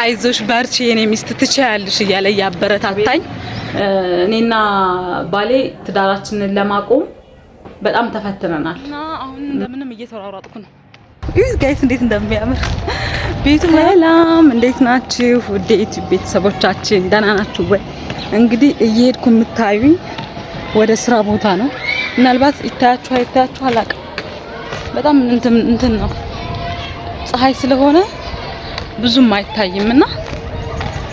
አይዞሽ በርቺ የኔ ሚስት ትችያለሽ እያለ ያበረታታኝ እኔና ባሌ ትዳራችንን ለማቆም በጣም ተፈትነናል እና አሁን እንደምንም እየተሯሯጥኩ ነው። ይህ ጋይስ እንዴት እንደሚያምር ቤቱ። ሰላም እንዴት ናችሁ? ውድ የዩቲዩብ ቤተሰቦቻችን ደህና ናችሁ ወይ? እንግዲህ እየሄድኩ የምታዩኝ ወደ ስራ ቦታ ነው። ምናልባት ይታያችሁ አላውቅም። በጣም እንትን ነው ፀሐይ ስለሆነ ብዙም አይታይምና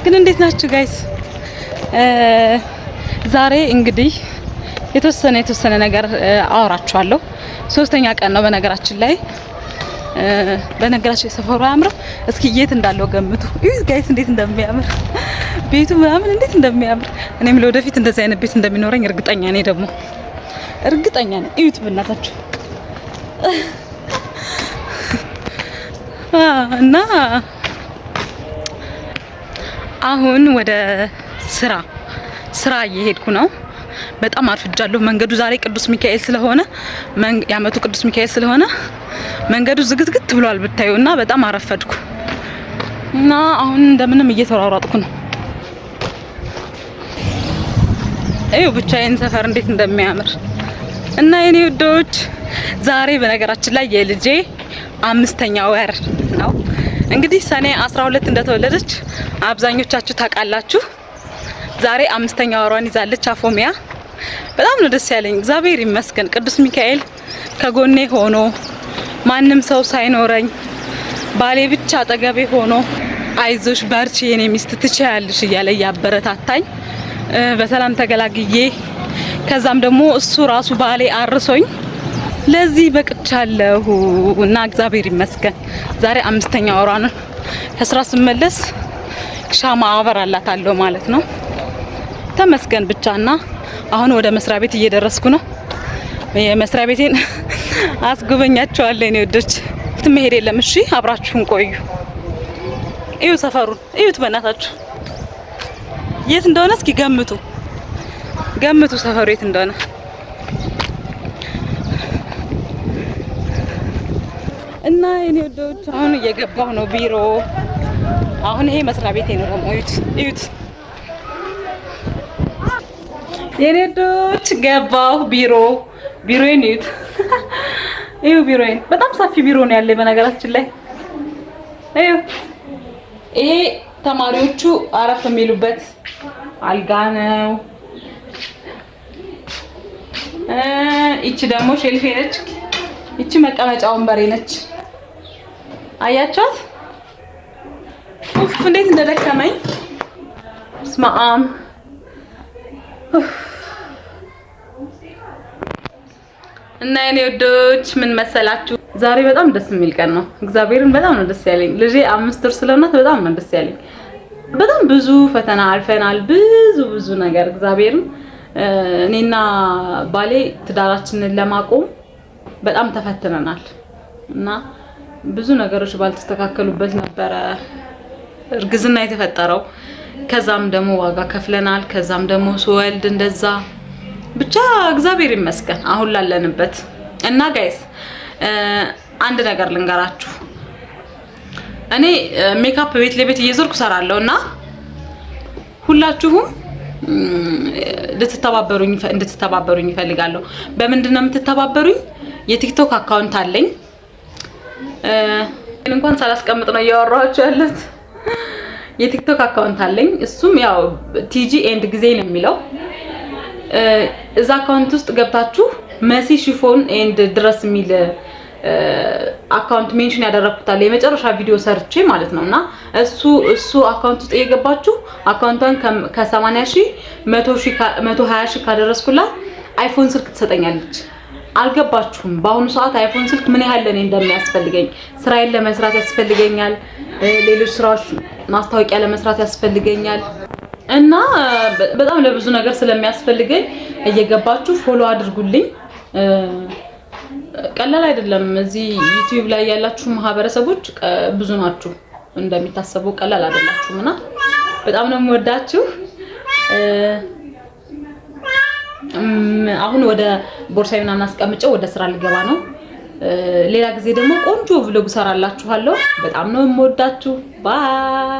ግን እንዴት ናችሁ ጋይስ? ዛሬ እንግዲህ የተወሰነ ነገር አወራችኋለሁ። ሶስተኛ ቀን ነው በነገራችን ላይ ሰፈሩ አያምርም? እስኪ የት እንዳለው ገምቱ። ይህ ጋይስ እንዴት እንደሚያምር ቤቱ ምናምን እንዴት እንደሚያምር እኔም ለወደፊት እንደዚህ አይነት ቤት እንደሚኖረኝ እርግጠኛ ነኝ። እዩት በእናታችሁ እና አሁን ወደ ስራ እየሄድኩ ነው። በጣም አርፍጃለሁ። መንገዱ ዛሬ ቅዱስ ሚካኤል ስለሆነ ያመቱ ቅዱስ ሚካኤል ስለሆነ መንገዱ ዝግትግት ብሏል ብታዩ እና በጣም አረፈድኩ እና አሁን እንደምንም እየተሯሯጥኩ ነው። እዩ ብቻዬን ሰፈር እንዴት እንደሚያምር እና የኔ ውዶች ዛሬ በነገራችን ላይ የልጄ 5ኛ ወር ነው። እንግዲህ ሰኔ 12 እንደተወለደች አብዛኞቻችሁ ታውቃላችሁ። ዛሬ 5ኛ ወሯን ይዛለች አፎሚያ። በጣም ነው ደስ ያለኝ። እግዚአብሔር ይመስገን ቅዱስ ሚካኤል ከጎኔ ሆኖ ማንም ሰው ሳይኖረኝ ባሌ ብቻ አጠገቤ ሆኖ አይዞሽ በርቺ የኔ ሚስት ትችያለሽ እያለ ያበረታታኝ በሰላም ተገላግዬ ከዛም ደግሞ እሱ ራሱ ባሌ አርሶኝ ለዚህ በቅቻለሁ እና እግዚአብሔር ይመስገን። ዛሬ 5ኛ ወሯ ነው። ከስራ ስመለስ ሻማ አበራላታለሁ ማለት ነው። ተመስገን ብቻና አሁን ወደ መስሪያ ቤት እየደረስኩ ነው። የመስሪያ ቤቴን አስጎበኛቸዋለሁ እኔ ወዶች። መሄድ የለም እሺ፣ አብራችሁን ቆዩ። እዩ ሰፈሩን እዩት በእናታችሁ። የት እንደሆነ እስኪ ገምቱ ሰፈሩ የት እንደሆነ። እና የኔ ወዶች አሁን እየገባሁ ነው ቢሮ። አሁን ይሄ መስሪያ ቤቴ ነው ደግሞ እዩት የኔ ወዶች ገባሁ ቢሮዬን እዩት። እዩ ቢሮዬን በጣም ሰፊ ቢሮ ነው ያለኝ በነገራችን ላይ። እዩ ይሄ ተማሪዎቹ አረፍ የሚሉበት አልጋ ነው። እቺ ደግሞ ሼልፌ ነች። እቺ መቀመጫ ወንበሬ ነች። አያቻት እንዴት እንደደከመኝ ስማም። እና የኔ ወዶች ምን መሰላችሁ? ዛሬ በጣም ደስ የሚል ቀን ነው። እግዚአብሔርን በጣም ነው ደስ ያለኝ። ልጄ 5 ወር ስለሆናት በጣም ነው ደስ ያለኝ። በጣም ብዙ ፈተና አልፈናል። ብዙ ነገር እግዚአብሔርን እኔና ባሌ ትዳራችንን ለማቆም በጣም ተፈትነናል እና ብዙ ነገሮች ባልተስተካከሉበት ነበረ እርግዝና የተፈጠረው። ከዛም ደግሞ ዋጋ ከፍለናል። ከዛም ደግሞ ስወልድ እንደዛ ብቻ እግዚአብሔር ይመስገን አሁን ላለንበት። እና ጋይስ አንድ ነገር ልንገራችሁ። እኔ ሜካፕ ቤት ለቤት እየዞርኩ ሰራለሁና ሁላችሁም እንድትተባበሩኝ ይፈልጋለሁ። በምንድነው የምትተባበሩኝ? የቲክቶክ አካውንት አለኝ። እንኳን ሳላስቀምጥ ነው እያወራኋችሁ ያለሁት። የቲክቶክ አካውንት አለኝ። እሱም ያው ቲጂ ኤንድ ጊዜ ነው የሚለው። እዛ አካውንት ውስጥ ገብታችሁ መሲ ሽፎን ኤንድ ድረስ የሚል አካውንት ሜንሽን ያደረኩታል የመጨረሻ ቪዲዮ ሰርቼ ማለት ነውና እሱ አካውንት ውስጥ እየገባችሁ አካውንቷን ከ80,000 120,000 ካደረስኩላት አይፎን ስልክ ትሰጠኛለች። አልገባችሁም? በአሁኑ ሰዓት አይፎን ስልክ ምን ያህል ለኔ እንደሚያስፈልገኝ፣ ስራዬን ለመስራት ያስፈልገኛል፣ ሌሎች ስራዎች ማስታወቂያ ለመስራት ያስፈልገኛል እና በጣም ለብዙ ነገር ስለሚያስፈልገኝ እየገባችሁ ፎሎ አድርጉልኝ። ቀላል አይደለም። እዚህ ዩቲዩብ ላይ ያላችሁ ማህበረሰቦች ብዙ ናችሁ። እንደሚታሰበው ቀላል አይደላችሁምና በጣም ነው የምወዳችሁ። አሁን ወደ ቦርሳዬ ምናምን አስቀምጬው ወደ ስራ ልገባ ነው። ሌላ ጊዜ ደግሞ ቆንጆ ቭሎግ ሰራላችኋለሁ። በጣም ነው የምወዳችሁ። ባይ